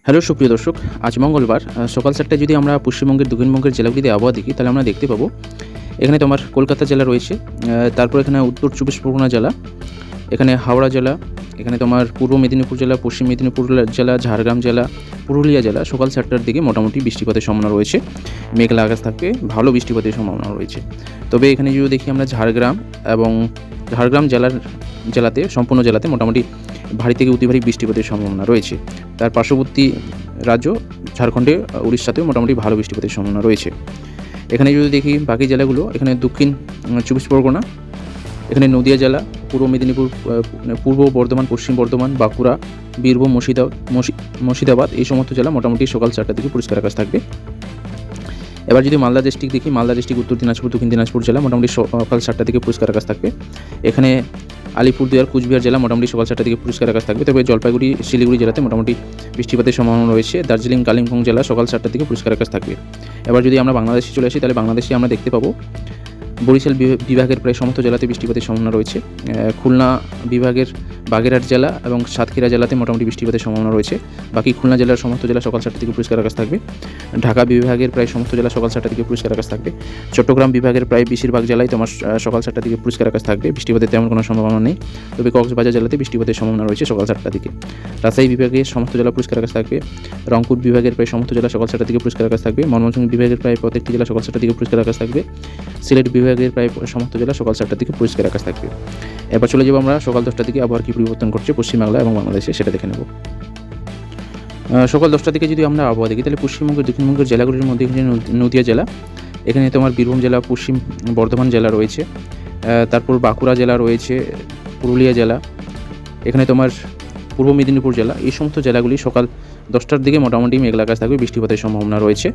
Hello সুপ্রিয় দর্শক, আজ মঙ্গলবার সকাল 7টায় যদি আমরা পশ্চিমবঙ্গের দক্ষিণবঙ্গের জেলাগুলিতে আবহাওয়া দেখি, তাহলে আমরা দেখতে পাবো এখানে তোমার কলকাতা জেলা রয়েছে, তারপর এখানে উত্তর 24 পরগনা জেলা, এখানে হাওড়া জেলা, এখানে তোমার পূর্ব মেদিনীপুর জেলা, পশ্চিম মেদিনীপুর জেলা, ঝাড়গ্রাম জেলা, পুরুলিয়া জেলা সকাল 7টার দিকে মোটামুটি বৃষ্টিপাতের সম্ভাবনা রয়েছে। মেঘলা আকাশ থাকবে, ভালো বৃষ্টিপাতের সম্ভাবনা রয়েছে। তবে এখানে যদি দেখি আমরা ঝাড়গ্রাম জেলাতে সম্পূর্ণ জেলাতে মোটামুটি ভারী থেকে অতি ভারী বৃষ্টিপাতের সম্ভাবনা রয়েছে। তার পার্শ্ববর্তী রাজ্য ঝাড়খণ্ডে, উড়িষ্যাতেও মোটামুটি ভালো বৃষ্টিপাতের সম্ভাবনা রয়েছে। এখানে যদি দেখি বাকি জেলাগুলো, এখানে দক্ষিণ 24 পরগনা, এখানে নদিয়া জেলা, পূর্ব মেদিনীপুর, পূর্ব বর্ধমান, পশ্চিম বর্ধমান, বাঁকুড়া, বীরভূম, মুর্শিদাবাদ এই সমস্ত জেলা মোটামুটি সকাল 7টার দিকে পরিষ্কার আকাশ থাকবে। এবার যদি মালদা ডিস্ট্রিক্ট দেখি, মালদা ডিস্ট্রিক্ট, উত্তর দিনাজপুর, দক্ষিণ দিনাজপুর জেলা মোটামুটি সকাল 7টার দিকে পরিষ্কার আকাশ থাকবে। এখানে আলিপুরদুয়ার, কুচবিহার জেলা মোটামুটি সকাল 7টার দিকে পরিষ্কার আকাশ থাকবে। তবে জলপাইগুড়ি, শিলিগুড়ি জেলাতে মোটামুটি বৃষ্টিপাতের সম্ভাবনা রয়েছে। দার্জিলিং, কালিম্পং জেলা সকাল 7টার দিকে পরিষ্কার আকাশ থাকবে। এবার যদি আমরা বাংলাদেশে চলে আসি, তাহলে বাংলাদেশে আমরা দেখতে পাবো বরিশাল বিভাগের প্রায় সমস্ত জেলাতে বৃষ্টিপাতের সম্ভাবনা রয়েছে। খুলনা বিভাগের বাগেরহাট জেলা এবং সাতক্ষীরা জেলাতে মোটামুটি বৃষ্টিপাতের সম্ভাবনা রয়েছে। বাকি খুলনা জেলার সমস্ত জেলা সকাল 7টার দিকে পরিষ্কার আকাশ থাকবে। ঢাকা বিভাগের প্রায় সমস্ত জেলা সকাল 7টার দিকে পরিষ্কার আকাশ থাকবে। চট্টগ্রাম বিভাগের প্রায় বেশিরভাগ জেলায় তোমার সকাল 7টার দিকে পরিষ্কার আকাশ থাকবে, বৃষ্টিপাতের তেমন কোনো সম্ভাবনা নেই। তবে কক্সবাজার জেলাতে বৃষ্টিপাতের সম্ভাবনা রয়েছে সকাল 7টার দিকে। রাজশাহী বিভাগের সমস্ত জেলা পরিষ্কার আকাশ থাকবে। রংপুর বিভাগের প্রায় সমস্ত জেলা সকাল 7টার দিকে পরিষ্কার আকাশ থাকবে। ময়মনসিংহ বিভাগের প্রায় প্রত্যেকটি জেলা সকাল 7টার দিকে পরিষ্কার আকাশ থাকবে। সিলেট বিভাগের প্রায় সমস্ত জেলা সকাল 7টার দিকে পরিষ্কার আকাশ থাকবে। এবার চলে যাবো আমরা সকাল 10টার দিকে আবহাওয়ার কী পরিবর্তন করছে পশ্চিমবাংলা এবং বাংলাদেশে, সেটা দেখে নেব। সকাল 10টার দিকে যদি আমরা আবহাওয়া দেখি, তাহলে পশ্চিমবঙ্গের দক্ষিণবঙ্গের জেলাগুলির মধ্যে এখানে নদিয়া জেলা, এখানে তোমার বীরভূম জেলা, পশ্চিম বর্ধমান জেলা রয়েছে, তারপর বাঁকুড়া জেলা রয়েছে, পুরুলিয়া জেলা, এখানে তোমার পূর্ব মেদিনীপুর জেলা, এই সমস্ত জেলাগুলি সকাল 10টার দিকে মোটামুটি মেঘলা আকাশ থাকবে, বৃষ্টিপাতের সম্ভাবনা রয়েছে।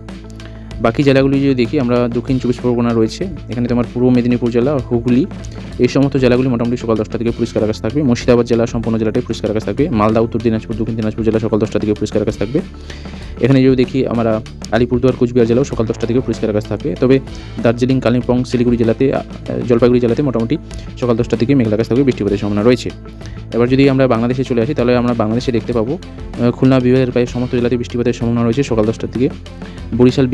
বাকি জেলাগুলি যদি দেখি আমরা, দক্ষিণ 24 পরগনা রয়েছে, এখানে তোমার পূর্ব মেদিনীপুর জেলা, হুগলি, এই সমস্ত জেলাগুলি মোটামুটি সকাল 10টার দিকে পরিষ্কার আকাশ থাকবে। মুর্শিদাবাদ জেলা সম্পূর্ণ জেলাটাই পরিষ্কার আকাশ থাকবে। মালদা, উত্তর দিনাজপুর, দক্ষিণ দিনাজপুর জেলা সকাল 10টার দিকে পরিষ্কার আকাশ থাকবে। এখানে যদি দেখি আমরা আলিপুরদুয়ার, কুচবিহার জেলাও সকাল 10টার দিকে পরিষ্কার আকাশ থাকবে। তবে দার্জিলিং, কালিম্পং, শিলিগুড়ি জেলাতে, জলপাইগুড়ি জেলাতে মোটামুটি সকাল 10টার দিকে মেঘলা আকাশ থাকবে, বৃষ্টিপাতের সম্ভাবনা রয়েছে। এবার যদি আমরা বাংলাদেশে চলে আসি, তাহলে আমরা বাংলাদেশে দেখতে পাবো খুলনা বিভাগের প্রায় সমস্ত জেলাতে বৃষ্টিপাতের সম্ভাবনা রয়েছে সকাল 10টার দিকে। বরিশাল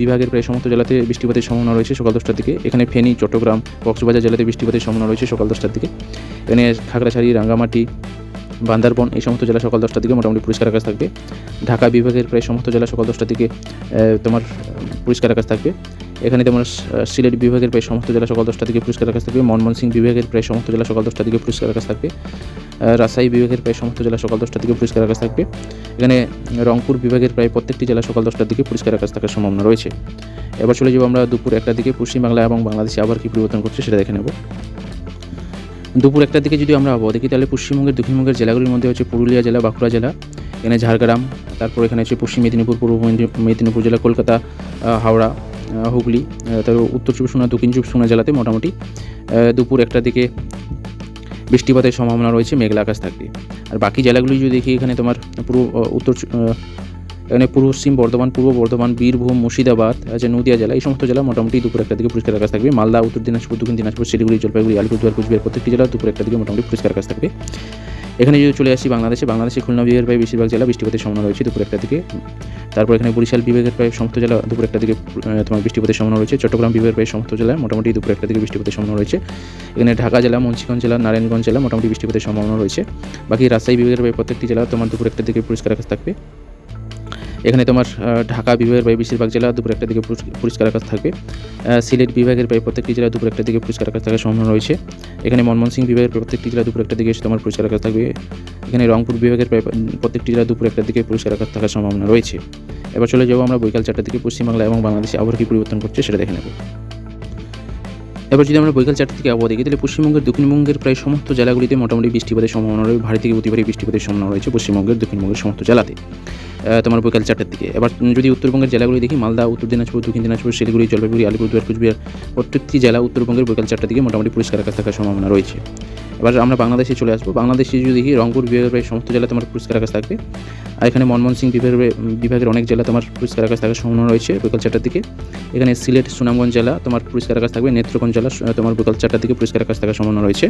বিভাগের প্রায় সমস্ত জেলাতে বৃষ্টিপাতের সম্ভাবনা রয়েছে সকাল 10টার দিকে। এখানে ফেনী, চট্টগ্রাম, কক্সবাজার জেলাতে বৃষ্টিপাতের সম্ভাবনা রয়েছে সকাল 10টার দিকে। এখানে খাগড়াছড়ি, রাঙ্গামাটি, বান্দরবন এই সমস্ত জেলা সকাল 10টার দিকে মোটামুটি পরিষ্কার আকাশ থাকবে। ঢাকা বিভাগের প্রায় সমস্ত জেলা সকাল 10টার দিকে তোমার পরিষ্কার আকাশ থাকবে। এখানে তোমার সিলেট বিভাগের প্রায় সমস্ত জেলা সকাল 10টার দিকে পরিষ্কার আকাশ থাকবে। ময়মনসিংহ বিভাগের প্রায় সমস্ত জেলা সকাল 10টার দিকে পরিষ্কার আকাশ থাকবে। রাজশাহী বিভাগের প্রায় সমস্ত জেলা সকাল 10টার দিকে পরিষ্কার আকাশ থাকবে। এখানে রংপুর বিভাগের প্রায় প্রত্যেকটি জেলা সকাল 10টার দিকে পরিষ্কার আকাশ থাকার সম্ভাবনা রয়েছে। এবার চলে যাবো আমরা দুপুর 1টার দিকে পশ্চিমবাংলা এবং বাংলাদেশে আবার কী পরিবর্তন করছে সেটা দেখে নেব। দুপুর 1টার দিকে যদি আমরা আবহাওয়া দেখি, তাহলে পশ্চিমবঙ্গের দক্ষিণবঙ্গের জেলাগুলির মধ্যে হচ্ছে পুরুলিয়া জেলা, বাঁকুড়া জেলা, এখানে ঝাড়গ্রাম, তারপর এখানে হচ্ছে পশ্চিম মেদিনীপুর, পূর্ব মেদিনীপুর জেলা, কলকাতা, হাওড়া, হুগলি, তারপর উত্তর 24 পরগনা, দক্ষিণ 24 পরগনা জেলাতে মোটামুটি দুপুর 1টার দিকে বৃষ্টিপাতের সম্ভাবনা রয়েছে, মেঘলা আকাশ থাকবে। আর বাকি জেলাগুলি যদি দেখি, এখানে তোমার এখানে পশ্চিম বর্ধমান, পূর্ব বর্ধমান, বীরভূম, মুর্শিদাবাদ, নদিয়া জেলা, এই সমস্ত জেলা মোটামুটি দুপুর 1টার দিকে পরিষ্কার আকাশ থাকবে। মালদা, উত্তর দিনাজপুর, দক্ষিণ দিনাজপুর, শিলিগুড়ি, জলপাইগুড়ি, আলিপুরদুয়ার, কুচবিহার প্রত্যেকটি জেলা দুপুর 1টার দিকে মোটামুটি পরিষ্কার আকাশ থাকবে। এখানে যদি চলে আসি বাংলাদেশে খুলনা বিভাগের প্রায় বেশিরভাগ জেলা বৃষ্টিপাতের সম্ভাবনা রয়েছে দুপুর 1টার দিকে। তারপর এখানে বরিশাল বিভাগের প্রায় সমস্ত জেলা দুপুর 1টার দিকে তোমার বৃষ্টিপাতের সম্ভাবনা রয়েছে। চট্টগ্রাম বিভাগের প্রায় সমস্ত জেলায় মোটামুটি দুপুর 1টার দিকে বৃষ্টিপাতের সম্ভাবনা রয়েছে। এখানে ঢাকা জেলা, মুন্সিগঞ্জ জেলা, নারায়ণগঞ্জ জেলা মোটামুটি বৃষ্টিপাতের সম্ভাবনা রয়েছে। বাকি রাজশাহী বিভাগের প্রায় প্রত্যেকটি জেলা তোমার দুপুর 1টার দিকে পরিষ্কার আকাশ থাকবে। এখানে তোমার ঢাকা বিভাগের প্রায় বেশিরভাগ জেলা দুপুর 1টার দিকে পরিষ্কার আকাশ থাকবে। সিলেট বিভাগের প্রায় প্রত্যেকটি জেলা দুপুর 1টার দিকে পরিষ্কার আকাশ থাকার সম্ভাবনা রয়েছে। এখানে ময়মনসিংহ বিভাগের প্রত্যেকটি জেলা দুপুর 1টার দিকে তোমার পরিষ্কার আকাশ থাকবে। এখানে রংপুর বিভাগের প্রায় প্রত্যেকটি জেলা দুপুর 1টার দিকে পরিষ্কার আকাশ থাকার সম্ভাবনা রয়েছে। এবার চলে যাবো আমরা বৈকাল 4টার দিকে পশ্চিমবাংলা এবং বাংলাদেশে আবহাওয়া কী পরিবর্তন করছে সেটা দেখে নেব। এবার যদি আমরা বৈকাল 4টা থেকে আবহাওয়া দেখি, তাহলে পশ্চিমবঙ্গের দক্ষিণবঙ্গের প্রায় সমস্ত জেলাগুলিতে মোটামুটি বৃষ্টিপাতের সম্ভাবনা রয়েছে, ভারী থেকে অতি ভারী বৃষ্টিপাতের সম্ভাবনা রয়েছে পশ্চিমবঙ্গের দক্ষিণবঙ্গের সমস্ত জেলাতে তোমার বৈকাল 4টার দিকে। এবার যদি উত্তরবঙ্গের জেলাগুলি দেখি, মালদা, উত্তর দিনাজপুর, দক্ষিণ দিনাজপুর, শিলিগুড়ি, জলপাইগুড়ি, আলিপুরদুয়ার, কুচবিহার প্রত্যেকটি জেলা উত্তরবঙ্গের বৈকাল 4টার দিকে মোটামুটি পরিষ্কার আকাশ থাকার সম্ভাবনা রয়েছে। এবার আমরা বাংলাদেশে চলে আসবো। বাংলাদেশে যদি দেখি, রংপুর বিভাগের প্রায় সমস্ত জেলা তোমার পরিষ্কার আকাশ থাকবে। আর এখানে ময়মনসিংহ বিভাগের অনেক জেলা তোমার পরিষ্কার আকাশ থাকার সম্ভাবনা রয়েছে বিকাল 4টার দিকে। এখানে সিলেট, সুনামগঞ্জ জেলা তোমার পরিষ্কার আকাশ থাকবে। নেত্রকোনা জেলা তোমার বিকাল 4টার দিকে পরিষ্কার আকাশ থাকার সম্ভাবনা রয়েছে।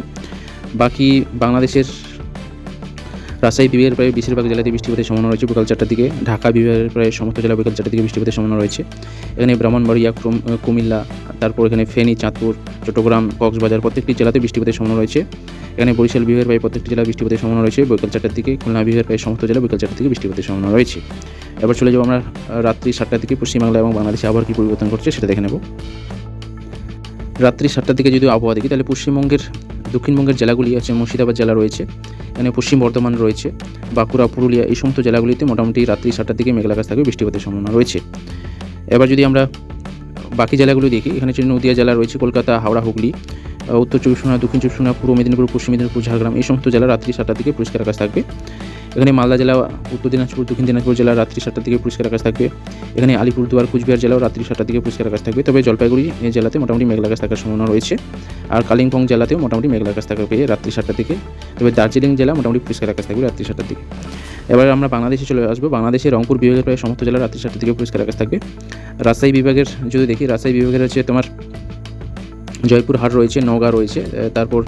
বাকি বাংলাদেশের রাজশাহী বিভাগের প্রায় বেশিরভাগ জেলাতে বৃষ্টিপাতের সম্ভাবনা রয়েছে বিকাল 4টার দিকে। ঢাকা বিভাগের প্রায় সমস্ত জেলা বিকাল 4টার দিকে বৃষ্টিপাতের সম্ভাবনা রয়েছে। এখানে ব্রাহ্মণবাড়িয়া, কুমিল্লা, তারপর এখানে ফেনী, চাঁদপুর, চট্টগ্রাম, কক্সবাজার প্রত্যেকটি জেলাতে বৃষ্টিপাতের সম্ভাবনা রয়েছে। এখানে বরিশাল বিভাগের প্রায় প্রত্যেকটি জেলা বৃষ্টিপাতের সম্ভাবনা রয়েছে বিকাল 4টার দিকে। খুলনা বিভাগের প্রায় সমস্ত জেলা বিকাল 4টার দিকে বৃষ্টিপাতের সম্ভাবনা রয়েছে। এবার চলে যাবো আমরা রাত্রি 7টার দিকে পশ্চিমবাংলা এবং বাংলাদেশে আবহাওয়া কী পরিবর্তন করছে সেটা দেখে নেব। রাত্রি 7টার দিকে যদি আবহাওয়া দেখি তাহলে পশ্চিমবঙ্গের দক্ষিণবঙ্গের জেলাগুলি আছে মুর্শিদাবাদ জেলা রয়েছে, এখানে পশ্চিম বর্ধমান রয়েছে, বাঁকুড়া, পুরুলিয়া এই সমস্ত জেলাগুলিতে মোটামুটি রাত্রি 7টার দিকে মেঘলা আকাশ থাকবে, বৃষ্টিপাতের সম্ভাবনা রয়েছে। এবার যদি আমরা বাকি জেলাগুলি দেখি, এখানে হচ্ছে নদিয়া জেলা রয়েছে, কলকাতা, হাওড়া, হুগলি, উত্তর চব্বিশ পরগনা, দক্ষিণ চব্বিশ পরগনা, পূর্ব মেদিনীপুর, পশ্চিম মেদিনীপুর, ঝাড়গ্রাম এই সমস্ত জেলা রাত্রি 7টার দিকে পরিষ্কার আকাশ থাকবে। এখানে মালদা জেলা, উত্তর দিনাজপুর, দক্ষিণ দিনাজপুর জেলা রাত্রি 7টার দিকে পরিষ্কার আকাশ থাকবে। এখানে আলিপুরদুয়ার, কুচবিহার জেলাও রাত্রি 7টার দিকে পরিষ্কার আকাশ থাকবে। তবে জলপাইগুড়ি এই জেলাতে মোটামুটি মেঘলা আকাশ থাকার সম্ভাবনা রয়েছে। আর কালিম্পং জেলাতেও মোটামুটি মেঘলা আকাশ থাকবে রাত্রি 7টার দিকে। তবে দার্জিলিং জেলা মোটামুটি পরিষ্কার আকাশ থাকবে রাত্রি 7টার দিকে। এবার আমরা বাংলাদেশে চলে আসবো। বাংলাদেশের রংপুর বিভাগের প্রায় সমস্ত জেলা রাত্রি 7টার দিকে পরিষ্কার আকাশ থাকবে। রাজশাহী বিভাগের যদি দেখি, রাজশাহী বিভাগের হচ্ছে তোমার জয়পুরহাট রয়েছে, নওগাঁ রয়েছে, তারপর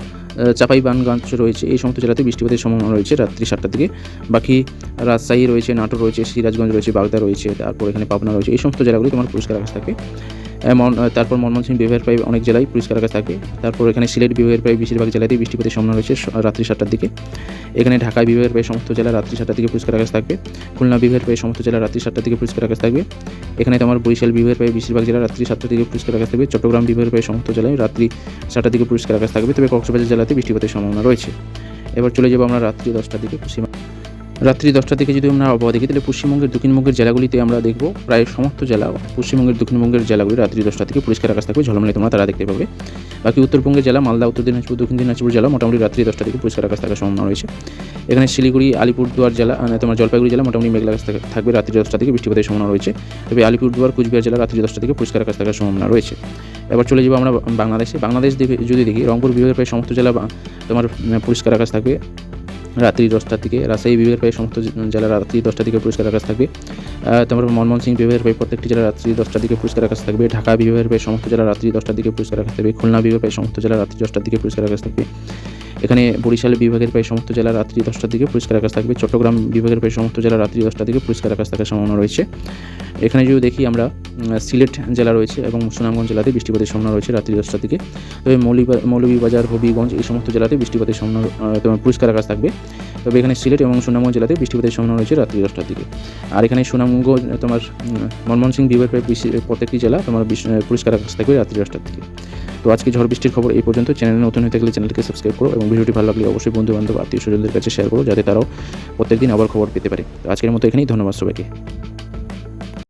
চাঁপাইনবাবগঞ্জ রয়েছে, এই সমস্ত জেলাতে বৃষ্টিপাতের সম্ভাবনা রয়েছে রাত্রি 7টার দিকে। বাকি রাজশাহী রয়েছে, নাটোর রয়েছে, সিরাজগঞ্জ রয়েছে, বাগদা রয়েছে, তারপর এখানে পাবনা রয়েছে, এই সমস্ত জেলাগুলি তোমার পরিষ্কার আকাশ থাকবে। তারপর ময়মনসিংহ বিভাগের প্রায় অনেক জেলায় পরিষ্কার আকাশ থাকবে। তারপর এখানে সিলেট বিভাগের প্রায় বেশিরভাগ জেলাতেই বৃষ্টিপাতের সম্ভাবনা রয়েছে রাত্রি 7টার দিকে। এখানে ঢাকা বিভাগের প্রায় সমস্ত জেলা রাত্রি 7টার দিকে পরিষ্কার আকাশ থাকবে। খুলনা বিভাগের প্রায় সমস্ত জেলা রাত্রি 7টার দিকে পরিষ্কার আকাশ থাকবে। এখানে তোমার বরিশাল বিভাগের প্রায় বেশিরভাগ জেলা রাত্রি 7টার দিকে পরিষ্কার আকাশ থাকবে। চট্টগ্রাম বিভাগের প্রায় সমস্ত জেলায় রাত্রি 7টার দিকে পরিষ্কার আকাশ থাকবে। তবে কক্সবাজার জেলাতে বৃষ্টিপাতের সম্ভাবনা রয়েছে। এবার চলে যাবো আমরা রাত্রি 10টার দিকে। রাত্রি 10টার দিকে যদি আমরা আবহাওয়া দেখি তাহলে পশ্চিমবঙ্গের দক্ষিণবঙ্গের জেলাগুলিতে আমরা দেখব প্রায় সমস্ত জেলা, পশ্চিমবঙ্গের দক্ষিণবঙ্গের জেলাগুলি রাত্রি 10টা থেকে পরিষ্কার আকাশ থাকবে, ঝলমলে তোমরা তারা দেখতে পাবে। বাকি উত্তরবঙ্গের জেলা মালদা, উত্তর দিনাজপুর, দক্ষিণ দিনাজপুর জেলা মোটামুটি রাত্রি 10টা থেকে পরিষ্কার আকাশ থাকার সম্ভাবনা রয়েছে। এখানে শিলিগুড়ি, আলিপুরদুয়ার জেলা, তোমার জলপাইগুড়ি জেলা মোটামুটি মেঘলা আকাশ থাকবে, রাত্রি 10টা থেকে বৃষ্টিপাতের সম্ভাবনা রয়েছে। তবে আলিপুরদুয়ার, কুচবিহার জেলা রাত্রি 10টা থেকে পরিষ্কার আকাশ থাকার সম্ভাবনা রয়েছে। এবার চলে যাবো আমরা বাংলাদেশে। বাংলাদেশ যদি দেখি, রংপুর বিভাগের প্রায় সমস্ত জেলা তোমার পরিষ্কার আকাশ থাকবে রাত্রি 10টার দিকে। রাজশাহী বিভাগের প্রায় সমস্ত জেলা রাত্রি 10টার দিকে পরিষ্কার আকাশ থাকবে। তারপর ময়মনসিংহ বিভাগের প্রায় প্রত্যেকটি জেলা রাত্রি 10টার দিকে পরিষ্কার আকাশ থাকবে। ঢাকা বিভাগের প্রায় সমস্ত জেলা রাত্রি 10টার দিকে পরিষ্কার আকাশ থাকবে। খুলনা বিভাগের প্রায় সমস্ত জেলা রাত্রি 10টার দিকে পরিষ্কার আকাশ থাকবে। এখানে বরিশাল বিভাগের প্রায় সমস্ত জেলা রাত্রি 10টার দিকে পরিষ্কার আকাশ থাকবে। চট্টগ্রাম বিভাগের প্রায় সমস্ত জেলা রাত্রি 10টার দিকে পরিষ্কার আকাশ থাকার সম্ভাবনা রয়েছে। এখানে যদি দেখি আমরা সিলেট জেলা রয়েছে এবং সুনামগঞ্জ জেলাতে বৃষ্টিপাতের সম্ভাবনা রয়েছে রাত্রি 10টার দিকে। তবে মৌলভীবাজার, হবিগঞ্জ এই সমস্ত জেলাতে বৃষ্টিপাতের সম্ভাবনা তোমার পরিষ্কার আকাশ থাকবে। তবে এখানে সিলেট এবং সুনামগঞ্জ জেলাতে বৃষ্টিপাতের সম্ভাবনা রয়েছে রাত্রি 10টার দিকে। আর এখানে সুনামগঞ্জ তোমার ময়মনসিংহ বিভাগের প্রায় প্রত্যেকটি জেলা তোমার পরিষ্কার আকাশ থাকবে রাত্রি 10টার দিকে। তো আজকে ঝড় বৃষ্টির খবর এই পর্যন্ত। চ্যানেলে নতুন হয়ে থাকলে চ্যানেলকে সাবস্ক্রাইব করো এবং ভিডিওটি ভালো লাগলে অবশ্যই বন্ধু বান্ধব, আত্মীয় স্বজনদের কাছে শেয়ার করো, যাতে তারাও প্রত্যেকদিন আবার খবর পেতে পারে। তো আজকের মতো এখানেই, ধন্যবাদ সবাইকে।